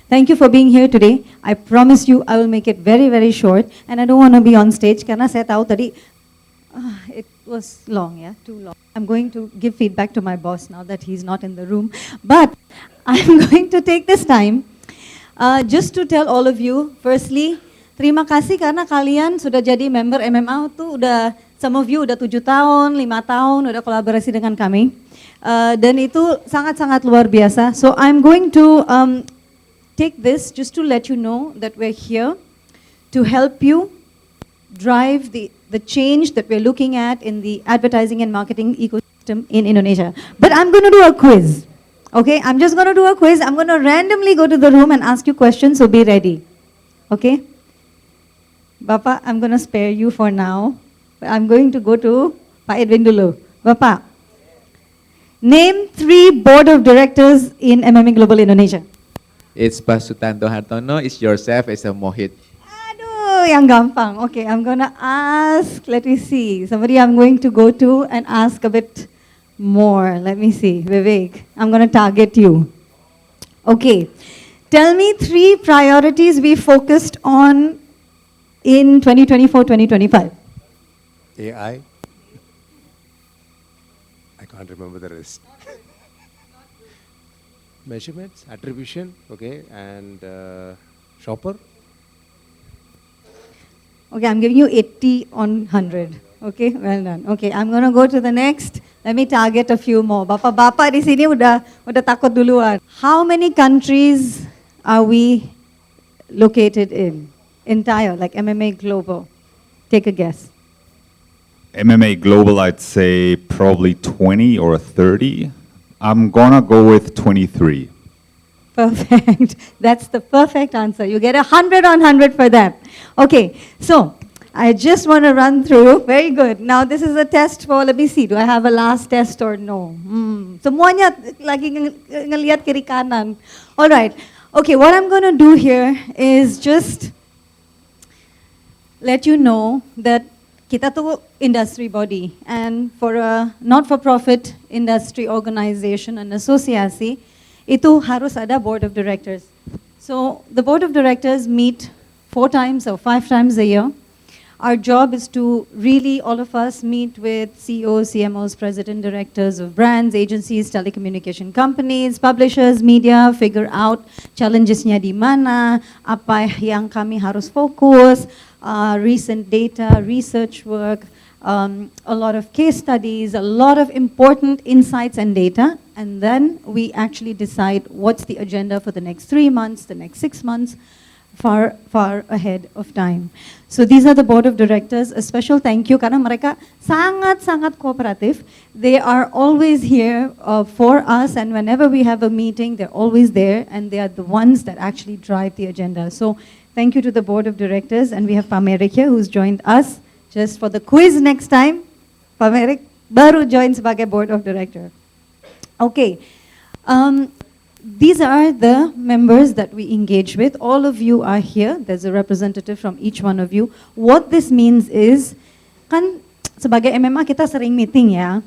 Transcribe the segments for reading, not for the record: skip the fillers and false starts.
Thank you for being here today. I promise you I will make it very, very short. And I don't want to be on stage karena saya tahu tadi it was long, yeah, too long. I'm going to give feedback to my boss now that he's not in the room. But I'm going to take this time just to tell all of you, firstly, terima kasih karena kalian sudah jadi member MMA tuh udah, some of you udah 7 tahun, 5 tahun, udah kolaborasi dengan kami. Dan itu sangat-sangat luar biasa. So I'm going to take this just to let you know that we're here to help you drive the change that we're looking at in the advertising and marketing ecosystem in Indonesia. But I'm going to do a quiz. Okay, I'm just going to do a quiz. I'm going to randomly go to the room and ask you questions, so be ready. Okay? Bapak, I'm going to spare you for now. But I'm going to go to Pak Edwin dulu. Bapak, name 3 board of directors in MMA Global Indonesia. It's Pak Sutanto Hartono, it's yourself, it's a Mohit. Aduh, yang gampang. Okay, I'm going to ask, let me see, somebody I'm going to go to and ask a bit more. Let me see, Vivek, I'm going to target you. Okay, tell me 3 priorities we focused on in 2024-2025. AI. I can't remember the rest. Measurements, attribution, okay, and shopper. Okay, I'm giving you 80 on 100. Okay, well done. Okay, I'm going to go to the next. Let me target a few more. Bapak-bapak di sini udah takut duluan. How many countries are we located in? Entire, like MMA Global. Take a guess. MMA Global, I'd say probably 20 or 30. I'm gonna go with 23. Perfect. That's the perfect answer. You get 100 on 100 for that. Okay, so I just want to run through. Very good. Now this is a test for, let me see, do I have a last test or no? Semuanya lagi ngelihat kiri kanan. All right. Okay, what I'm going to do here is just let you know that kita tuh industry body, and for a not-for-profit industry organization and asosiasi, itu harus ada board of directors. So the board of directors meet 4 times or 5 times a year. Our job is to really, all of us, meet with CEOs, CMOs, president directors of brands, agencies, telecommunication companies, publishers, media, figure out challengesnya di mana, apa yang kami harus fokus, recent data, research work, a lot of case studies, a lot of important insights and data, and then we actually decide what's the agenda for the next 3 months, the next 6 months, far ahead of time. So these are the board of directors. A special thank you karena mereka sangat-sangat kooperatif. They are always here for us, and whenever we have a meeting, they're always there, and they are the ones that actually drive the agenda. So thank you to the board of directors, and we have Pamerik here who's joined us just for the quiz next time. Pamerik baru join sebagai board of director. Okay. These are the members that we engage with. All of you are here. There's a representative from each one of you. What this means is, kan sebagai MMA kita sering meeting ya.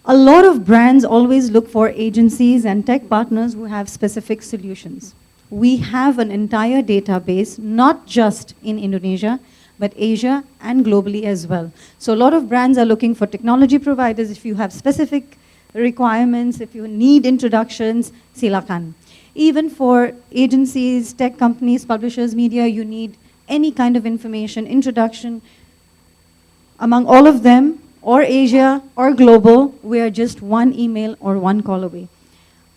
A lot of brands always look for agencies and tech partners who have specific solutions. We have an entire database, not just in Indonesia, but Asia and globally as well. So a lot of brands are looking for technology providers. If you have specific requirements, if you need introductions, silakan. Even for agencies, tech companies, publishers, media, you need any kind of information, introduction. Among all of them, or Asia, or global, we are just 1 email or 1 call away.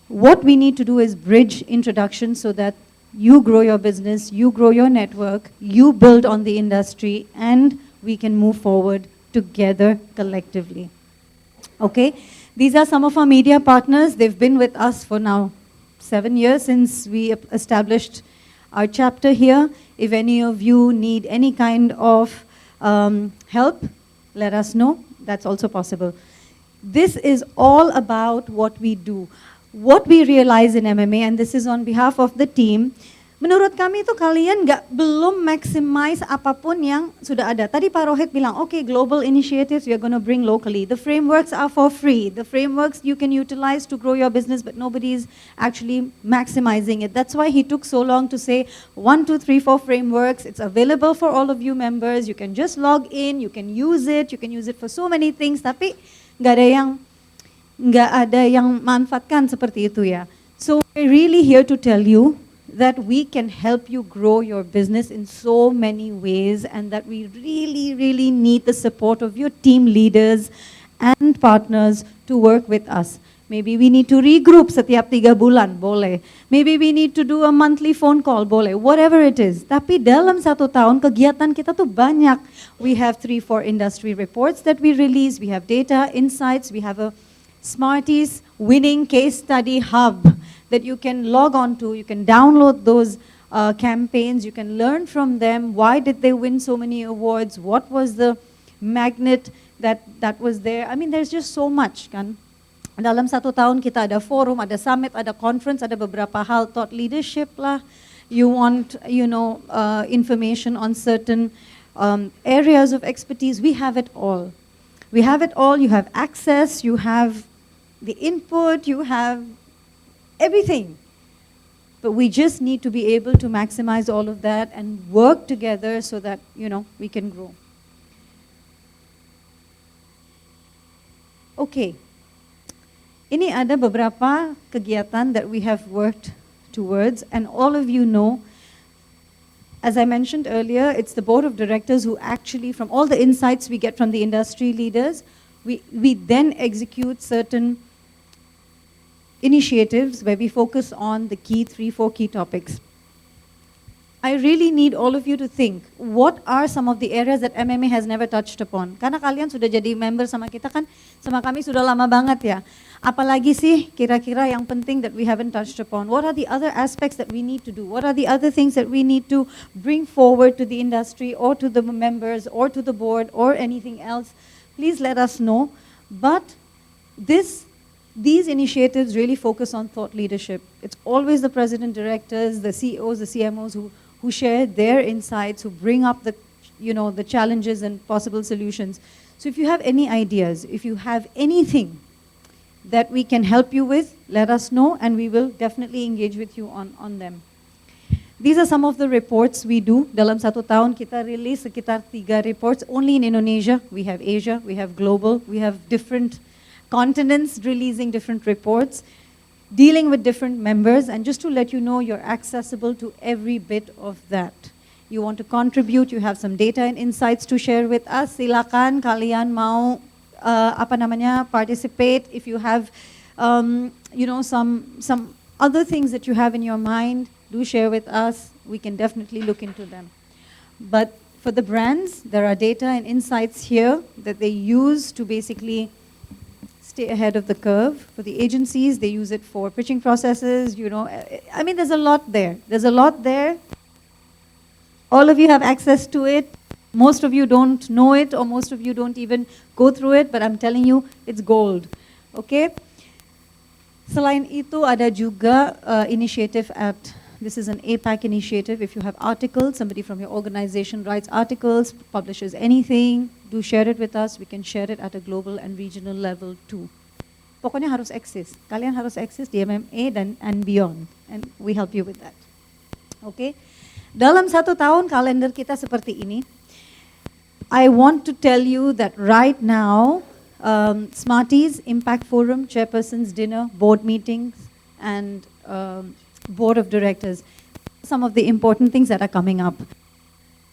What we need to do is bridge introduction so that you grow your business, you grow your network, you build on the industry, and we can move forward together collectively. Okay? These are some of our media partners. They've been with us for now 7 years since we established our chapter here. If any of you need any kind of help, let us know. That's also possible. This is all about what we do. What we realize in MMA, and this is on behalf of the team, Menurut kami itu kalian belum maximize apapun yang sudah ada. Tadi Pak Rohit bilang, okay, global initiatives we are going to bring locally. The frameworks are for free. The frameworks you can utilize to grow your business, but nobody is actually maximizing it. That's why he took so long to say 1, 2, 3, 4 frameworks. It's available for all of you members. You can just log in, you can use it. You can use it for so many things. Tapi nggak ada yang manfaatkan seperti itu ya. So we're really here to tell you that we can help you grow your business in so many ways, and that we really, really need the support of your team leaders and partners to work with us. Maybe we need to regroup setiap 3 bulan, boleh. Maybe we need to do a monthly phone call, boleh. Whatever it is. Tapi dalam 1 tahun, kegiatan kita tuh banyak. We have 3, 4 industry reports that we release. We have data, insights. We have a Smarties winning case study hub that you can log on to. You can download those campaigns. You can learn from them. Why did they win so many awards? What was the magnet that was there? I mean, there's just so much, kan? Dalam 1 tahun kita ada forum, ada summit, ada conference, ada beberapa hal, thought leadership lah. You want, information on certain areas of expertise. We have it all. We have it all. You have access. You have the input. You have everything. But we just need to be able to maximize all of that and work together so that, we can grow. Okay. Ini ada beberapa kegiatan that we have worked towards, and all of you know, as I mentioned earlier, it's the board of directors who actually, from all the insights we get from the industry leaders, we then execute certain initiatives where we focus on the key 3, 4 key topics. I really need all of you to think, what are some of the areas that MMA has never touched upon? Karena kalian sudah jadi member sama kita kan, sama kami sudah lama banget ya. Apalagi sih kira-kira yang penting that we haven't touched upon? What are the other aspects that we need to do? What are the other things that we need to bring forward to the industry or to the members or to the board or anything else? Please let us know. But these initiatives really focus on thought leadership. It's always the president directors, the CEOs, the CMOs who share their insights, who bring up the challenges and possible solutions. So if you have any ideas, if you have anything that we can help you with, let us know, and we will definitely engage with you on them. These are some of the reports we do. Dalam 1 tahun kita release sekitar 3 reports only in Indonesia. We have Asia, we have global, we have different continents releasing different reports, dealing with different members, and just to let you know, you're accessible to every bit of that. You want to contribute, you have some data and insights to share with us, silakan kalian mau participate. If you have some other things that you have in your mind, do share with us. We can definitely look into them. But for the brands, there are data and insights here that they use to basically stay ahead of the curve. For the agencies, they use it for pitching processes, I mean, there's a lot there. There's a lot there. All of you have access to it. Most of you don't know it, or most of you don't even go through it, but I'm telling you, it's gold. Okay? Selain itu, ada juga initiative this is an APAC initiative. If you have articles, somebody from your organization writes articles, publishes anything, do share it with us. We can share it at a global and regional level too. Pokoknya harus eksis. Kalian harus eksis di MMA and beyond. And we help you with that. Okay? Dalam 1 tahun kalender kita seperti ini. I want to tell you that right now, Smarties, Impact Forum, Chairperson's Dinner, board meetings, and board of directors, some of the important things that are coming up.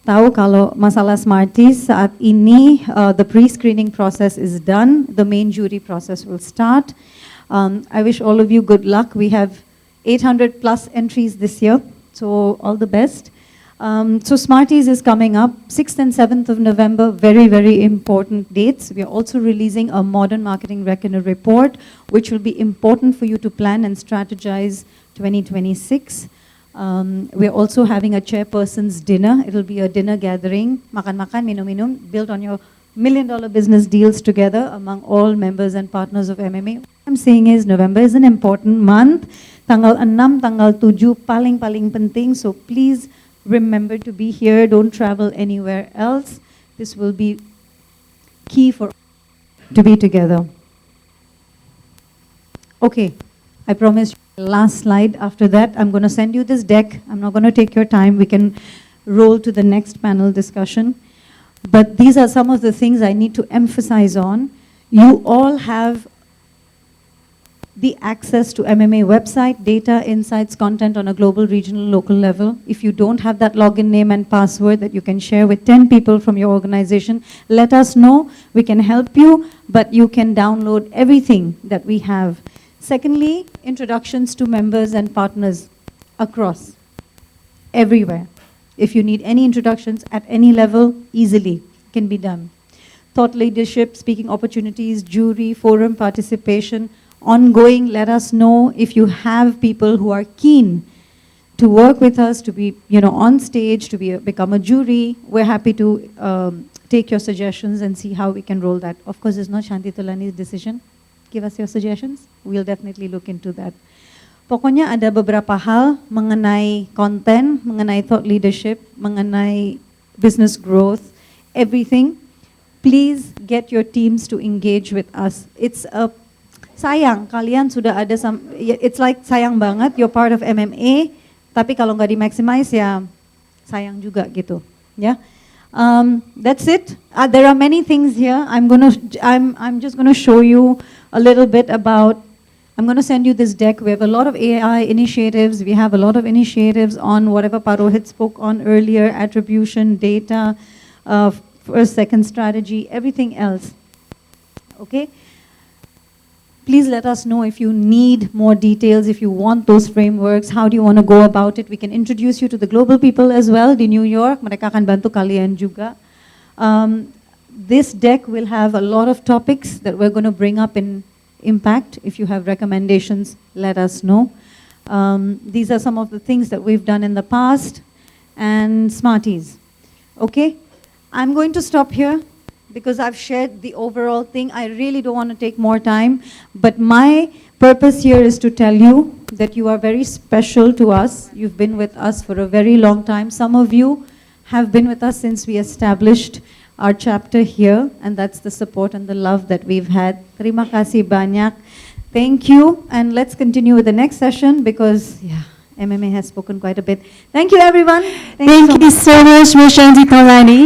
Tahu kalau masalah Smarties saat ini, the pre-screening process is done. The main jury process will start. I wish all of you good luck. We have 800 plus entries this year, so all the best. So Smarties is coming up, 6th and 7th of November, very, very important dates. We are also releasing a Modern Marketing Reckoner report, which will be important for you to plan and strategize 2026. We're also having a chairperson's dinner. It'll be a dinner gathering, makan-makan, minum-minum, built on your $1 million business deals together among all members and partners of MMA. I'm saying is November is an important month. Tanggal 6, tanggal 7 paling penting. So please remember to be here. Don't travel anywhere else. This will be key for to be together. Okay, I promise last slide. After that, I'm going to send you this deck. I'm not going to take your time. We can roll to the next panel discussion. But these are some of the things I need to emphasize on. You all have the access to MMA website, data, insights, content on a global, regional, local level. If you don't have that login name and password that you can share with 10 people from your organization, let us know. We can help you, but you can download everything that we have. Secondly, introductions to members and partners across, everywhere. If you need any introductions at any level, easily can be done. Thought leadership, speaking opportunities, jury, forum participation, ongoing. Let us know if you have people who are keen to work with us, to be on stage, to become a jury. We're happy to take your suggestions and see how we can roll that. Of course, it's not Shanti Tolani's decision. Give us your suggestions. We'll definitely look into that. Pokoknya ada beberapa hal mengenai konten, mengenai thought leadership, mengenai business growth, everything. Please get your teams to engage with us. It's a sayang kalian sudah ada it's like sayang banget you're part of MMA, tapi kalau nggak di-maximize ya sayang juga gitu, ya. That's it. There are many things here. I'm just gonna show you a little bit about. I'm going to send you this deck. We have a lot of AI initiatives. We have a lot of initiatives on whatever Parohit spoke on earlier, attribution, data, first, second strategy, everything else. Okay? Please let us know if you need more details, if you want those frameworks, how do you want to go about it. We can introduce you to the global people as well, di New York. Mereka akan bantu kalian juga. This deck will have a lot of topics that we're going to bring up in Impact. If you have recommendations, let us know. These are some of the things that we've done in the past. And Smarties. Okay? I'm going to stop here because I've shared the overall thing. I really don't want to take more time. But my purpose here is to tell you that you are very special to us. You've been with us for a very long time. Some of you have been with us since we established our chapter here, and that's the support and the love that we've had. Terima kasih banyak. Thank you, and let's continue with the next session because, MMA has spoken quite a bit. Thank you, everyone. Thank you so much, Ms. Shanti Tolani.